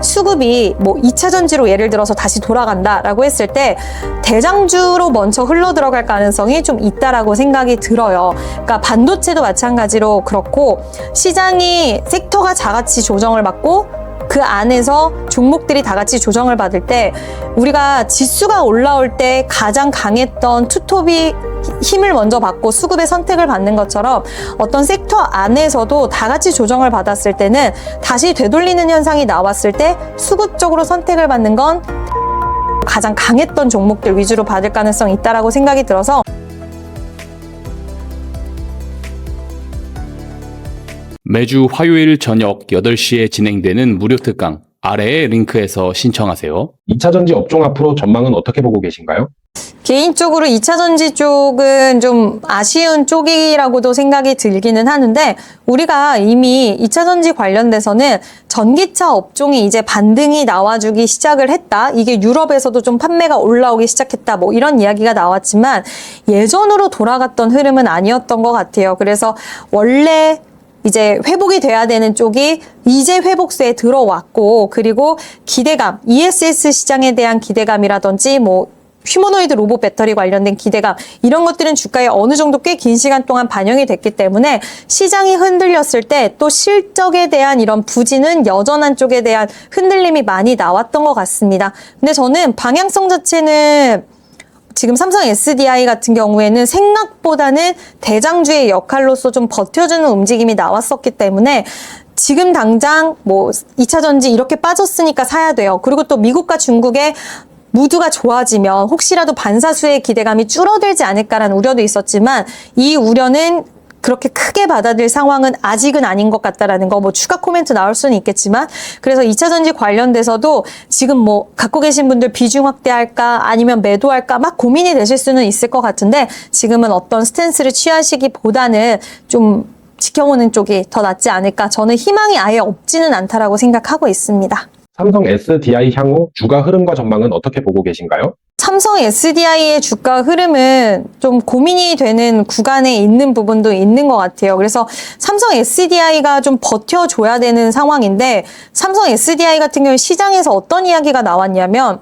수급이 뭐 2차 전지로 예를 들어서 다시 돌아간다라고 했을 때 대장주로 먼저 흘러 들어갈 가능성이 좀 있다라고 생각이 들어요. 그러니까 반도체도 마찬가지로 그렇고 시장이 섹터가 다 같이 조정을 받고 그 안에서 종목들이 다 같이 조정을 받을 때 우리가 지수가 올라올 때 가장 강했던 투톱이 힘을 먼저 받고 수급의 선택을 받는 것처럼 어떤 섹터 안에서도 다 같이 조정을 받았을 때는 다시 되돌리는 현상이 나왔을 때 수급적으로 선택을 받는 건 가장 강했던 종목들 위주로 받을 가능성이 있다라고 생각이 들어서 매주 화요일 저녁 8시에 진행되는 무료 특강 아래의 링크에서 신청하세요. 2차전지 업종 앞으로 전망은 어떻게 보고 계신가요? 개인적으로 2차 전지 쪽은 좀 아쉬운 쪽이라고도 생각이 들기는 하는데 우리가 이미 2차 전지 관련돼서는 전기차 업종이 이제 반등이 나와주기 시작을 했다. 이게 유럽에서도 좀 판매가 올라오기 시작했다. 뭐 이런 이야기가 나왔지만 예전으로 돌아갔던 흐름은 아니었던 것 같아요. 그래서 원래 이제 회복이 돼야 되는 쪽이 이제 회복세에 들어왔고 그리고 기대감, ESS 시장에 대한 기대감이라든지 뭐 휴머노이드 로봇 배터리 관련된 기대감 이런 것들은 주가에 어느 정도 꽤 긴 시간 동안 반영이 됐기 때문에 시장이 흔들렸을 때 또 실적에 대한 이런 부진은 여전한 쪽에 대한 흔들림이 많이 나왔던 것 같습니다. 근데 저는 방향성 자체는 지금 삼성 SDI 같은 경우에는 생각보다는 대장주의 역할로서 좀 버텨주는 움직임이 나왔었기 때문에 지금 당장 뭐 2차 전지 이렇게 빠졌으니까 사야 돼요. 그리고 또 미국과 중국의 무드가 좋아지면 혹시라도 반사수의 기대감이 줄어들지 않을까라는 우려도 있었지만 이 우려는 그렇게 크게 받아들일 상황은 아직은 아닌 것 같다라는 거 뭐 추가 코멘트 나올 수는 있겠지만 그래서 2차 전지 관련돼서도 지금 뭐 갖고 계신 분들 비중 확대할까 아니면 매도할까 막 고민이 되실 수는 있을 것 같은데 지금은 어떤 스탠스를 취하시기보다는 좀 지켜보는 쪽이 더 낫지 않을까 저는 희망이 아예 없지는 않다라고 생각하고 있습니다. 삼성 SDI 향후 주가 흐름과 전망은 어떻게 보고 계신가요? 삼성 SDI의 주가 흐름은 좀 고민이 되는 구간에 있는 부분도 있는 것 같아요. 그래서 삼성 SDI가 좀 버텨줘야 되는 상황인데 삼성 SDI 같은 경우 시장에서 어떤 이야기가 나왔냐면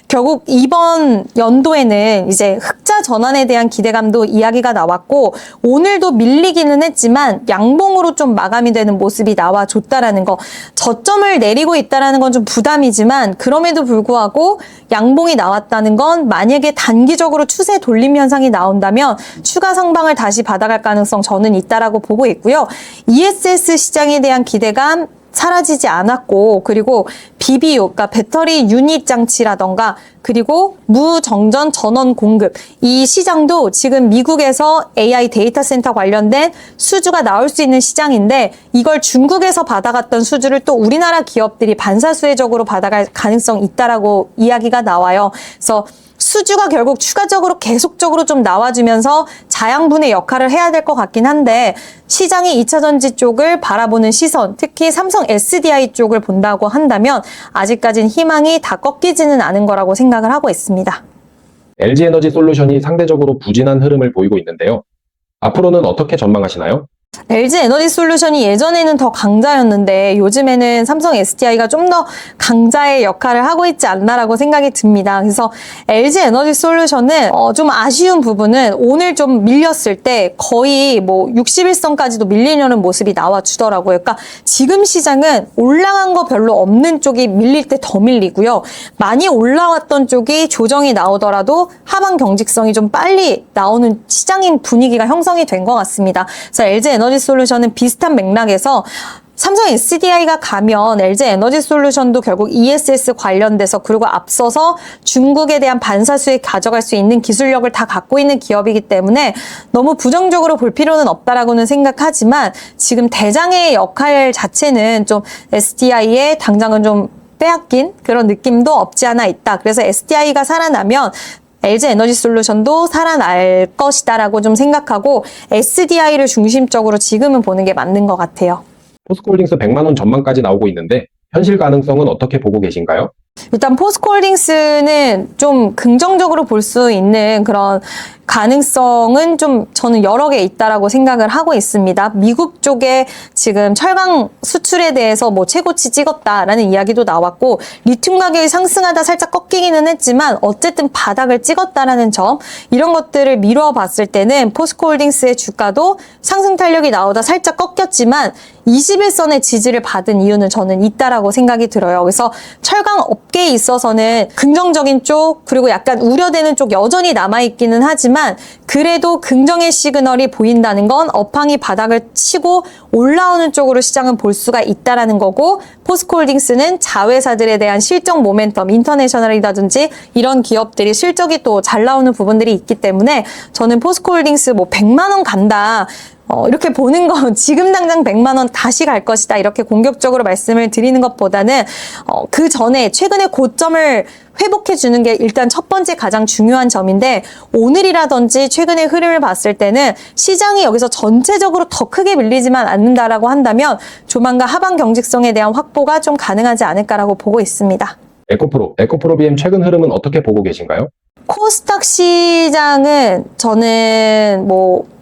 결국 이번 연도에는 이제 흑자 전환에 대한 기대감도 이야기가 나왔고 오늘도 밀리기는 했지만 양봉으로 좀 마감이 되는 모습이 나와줬다라는 거 저점을 내리고 있다라는 건 좀 부담이지만 그럼에도 불구하고 양봉이 나왔다는 건 만약에 단기적으로 추세 돌림 현상이 나온다면 추가 상방을 다시 받아갈 가능성 저는 있다라고 보고 있고요. ESS 시장에 대한 기대감 사라지지 않았고 그리고 BBU, 그러니까 배터리 유닛 장치라던가 그리고 무정전 전원 공급 이 시장도 지금 미국에서 AI 데이터 센터 관련된 수주가 나올 수 있는 시장인데 이걸 중국에서 받아갔던 수주를 또 우리나라 기업들이 반사수혜적으로 받아갈 가능성이 있다라고 이야기가 나와요. 그래서 수주가 결국 추가적으로 계속적으로 좀 나와주면서 자양분의 역할을 해야 될 것 같긴 한데 시장이 2차 전지 쪽을 바라보는 시선, 특히 삼성 SDI 쪽을 본다고 한다면 아직까지는 희망이 다 꺾이지는 않은 거라고 생각을 하고 있습니다. LG에너지 솔루션이 상대적으로 부진한 흐름을 보이고 있는데요. 앞으로는 어떻게 전망하시나요? LG 에너지 솔루션이 예전에는 더 강자였는데 요즘에는 삼성 SDI가 좀 더 강자의 역할을 하고 있지 않나라고 생각이 듭니다. 그래서 LG 에너지 솔루션은 좀 아쉬운 부분은 오늘 좀 밀렸을 때 거의 뭐 61선까지도 밀리려는 모습이 나와주더라고요. 그러니까 지금 시장은 올라간 거 별로 없는 쪽이 밀릴 때 더 밀리고요. 많이 올라왔던 쪽이 조정이 나오더라도 하방 경직성이 좀 빨리 나오는 시장인 분위기가 형성이 된 것 같습니다. 그래서 LG 에너지 솔루션은 비슷한 맥락에서 삼성 SDI가 가면 LG 에너지 솔루션도 결국 ESS 관련돼서 그리고 앞서서 중국에 대한 반사수에 가져갈 수 있는 기술력을 다 갖고 있는 기업이기 때문에 너무 부정적으로 볼 필요는 없다라고는 생각하지만 지금 대장의 역할 자체는 좀 SDI의 당장은 좀 빼앗긴 그런 느낌도 없지 않아 있다. 그래서 SDI가 살아나면 LG 에너지 솔루션도 살아날 것이다라고 좀 생각하고 SDI를 중심적으로 지금은 보는 게 맞는 것 같아요. 포스코홀딩스 100만 원 전망까지 나오고 있는데 현실 가능성은 어떻게 보고 계신가요? 일단 포스코홀딩스는 좀 긍정적으로 볼 수 있는 그런 가능성은 좀 저는 여러 개 있다라고 생각을 하고 있습니다. 미국 쪽에 지금 철강 수출에 대해서 뭐 최고치 찍었다라는 이야기도 나왔고, 리튬 가격이 상승하다 살짝 꺾이기는 했지만 어쨌든 바닥을 찍었다라는 점, 이런 것들을 미루어 봤을 때는 포스코홀딩스의 주가도 상승 탄력이 나오다 살짝 꺾였지만 21선의 지지를 받은 이유는 저는 있다라고 생각이 들어요. 그래서 철강 업계에 있어서는 긍정적인 쪽, 그리고 약간 우려되는 쪽 여전히 남아있기는 하지만, 그래도 긍정의 시그널이 보인다는 건 업황이 바닥을 치고 올라오는 쪽으로 시장은 볼 수가 있다라는 거고, 포스코홀딩스는 자회사들에 대한 실적 모멘텀, 인터내셔널이라든지 이런 기업들이 실적이 또 잘 나오는 부분들이 있기 때문에 저는 포스코홀딩스 뭐 100만 원 간다, 이렇게 보는 건 지금 당장 100만 원 다시 갈 것이다, 이렇게 공격적으로 말씀을 드리는 것보다는 그 전에 최근의 고점을 회복해 주는 게 일단 첫 번째 가장 중요한 점인데, 오늘이라든지 최근의 흐름을 봤을 때는 시장이 여기서 전체적으로 더 크게 밀리지만 않는다라고 한다면 조만간 하방 경직성에 대한 확보가 좀 가능하지 않을까라고 보고 있습니다. 에코프로 BM 최근 흐름은 어떻게 보고 계신가요? 코스닥 시장은 저는 뭐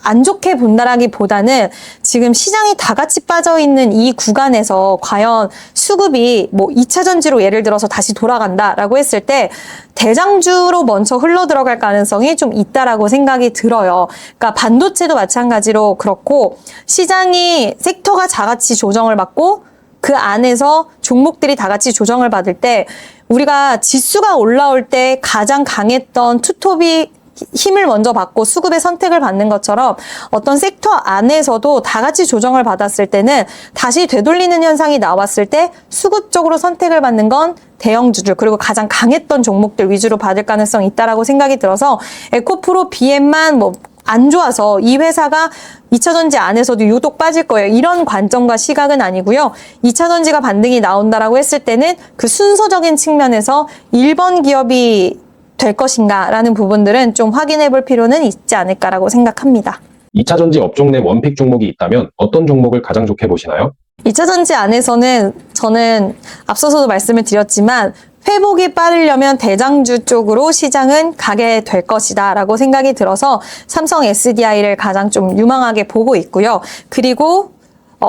안 좋게 본다라기보다는 지금 시장이 다 같이 빠져있는 이 구간에서 과연 수급이 뭐 2차 전지로 예를 들어서 다시 돌아간다라고 했을 때 대장주로 먼저 흘러 들어갈 가능성이 좀 있다라고 생각이 들어요. 그러니까 반도체도 마찬가지로 그렇고, 시장이 섹터가 다 같이 조정을 받고 그 안에서 종목들이 다 같이 조정을 받을 때, 우리가 지수가 올라올 때 가장 강했던 투톱이 힘을 먼저 받고 수급의 선택을 받는 것처럼 어떤 섹터 안에서도 다 같이 조정을 받았을 때는 다시 되돌리는 현상이 나왔을 때 수급적으로 선택을 받는 건 대형주들, 그리고 가장 강했던 종목들 위주로 받을 가능성이 있다라고 생각이 들어서, 에코프로 BM만 뭐 안 좋아서 이 회사가 2차 전지 안에서도 유독 빠질 거예요, 이런 관점과 시각은 아니고요. 2차 전지가 반등이 나온다라고 했을 때는 그 순서적인 측면에서 1번 기업이 될 것인가 라는 부분들은 좀 확인해 볼 필요는 있지 않을까라고 생각합니다. 2차 전지 업종 내 원픽 종목이 있다면 어떤 종목을 가장 좋게 보시나요? 2차 전지 안에서는 저는 앞서서도 말씀을 드렸지만 회복이 빠르려면 대장주 쪽으로 시장은 가게 될 것이다 라고 생각이 들어서 삼성 SDI를 가장 좀 유망하게 보고 있고요. 그리고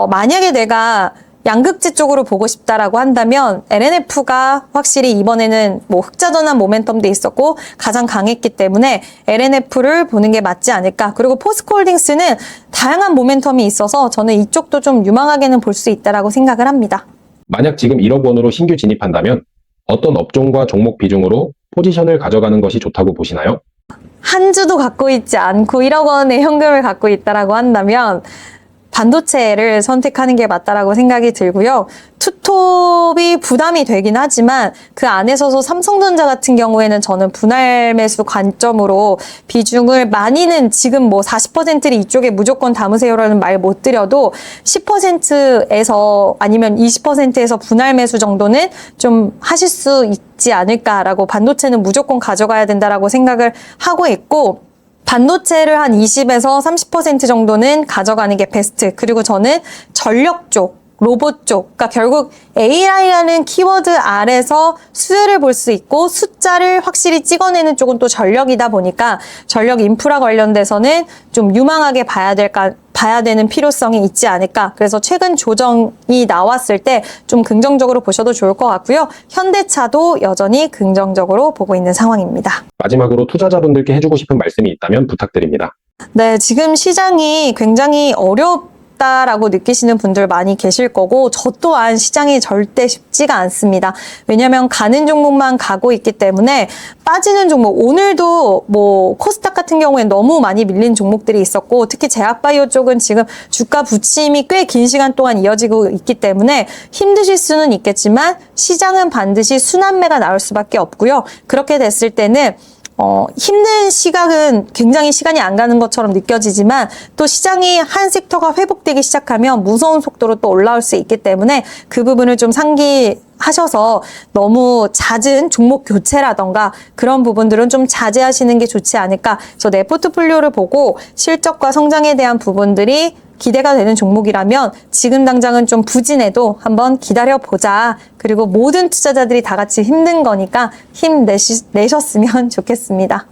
만약에 내가 양극재 쪽으로 보고 싶다라고 한다면 LNF가 확실히 이번에는 뭐 흑자전환 모멘텀도 있었고 가장 강했기 때문에 LNF를 보는 게 맞지 않을까. 그리고 포스코홀딩스는 다양한 모멘텀이 있어서 저는 이쪽도 좀 유망하게는 볼 수 있다라고 생각을 합니다. 만약 지금 1억 원으로 신규 진입한다면 어떤 업종과 종목 비중으로 포지션을 가져가는 것이 좋다고 보시나요? 한 주도 갖고 있지 않고 1억 원의 현금을 갖고 있다라고 한다면 반도체를 선택하는 게 맞다라고 생각이 들고요. 투톱이 부담이 되긴 하지만 그 안에서도 삼성전자 같은 경우에는 저는 분할 매수 관점으로 비중을, 많이는 지금 뭐 40%를 이쪽에 무조건 담으세요라는 말 못 드려도 10%에서 아니면 20%에서 분할 매수 정도는 좀 하실 수 있지 않을까라고, 반도체는 무조건 가져가야 된다라고 생각을 하고 있고, 반도체를 한 20에서 30% 정도는 가져가는 게 베스트. 그리고 저는 전력 쪽, 로봇 쪽, 그러니까 결국 AI라는 키워드 아래서 수혜를 볼 수 있고 숫자를 확실히 찍어내는 쪽은 또 전력이다 보니까 전력 인프라 관련돼서는 좀 유망하게 봐야 되는 필요성이 있지 않을까. 그래서 최근 조정이 나왔을 때 좀 긍정적으로 보셔도 좋을 것 같고요. 현대차도 여전히 긍정적으로 보고 있는 상황입니다. 마지막으로 투자자분들께 해주고 싶은 말씀이 있다면 부탁드립니다. 네, 지금 시장이 굉장히 어렵다라고 느끼시는 분들 많이 계실 거고, 저 또한 시장이 절대 쉽지가 않습니다. 왜냐하면 가는 종목만 가고 있기 때문에 빠지는 종목, 오늘도 뭐 코스닥 같은 경우에 너무 많이 밀린 종목들이 있었고, 특히 제약바이오 쪽은 지금 주가 부침이 꽤 긴 시간 동안 이어지고 있기 때문에 힘드실 수는 있겠지만 시장은 반드시 순환매가 나올 수밖에 없고요. 그렇게 됐을 때는 힘든 시각은 굉장히 시간이 안 가는 것처럼 느껴지지만, 또 시장이 한 섹터가 회복되기 시작하면 무서운 속도로 또 올라올 수 있기 때문에 그 부분을 좀 상기하셔서 너무 잦은 종목 교체라던가 그런 부분들은 좀 자제하시는 게 좋지 않을까. 그래서 내 포트폴리오를 보고 실적과 성장에 대한 부분들이 기대가 되는 종목이라면 지금 당장은 좀 부진해도 한번 기다려보자. 그리고 모든 투자자들이 다 같이 힘든 거니까 힘내셨으면 좋겠습니다.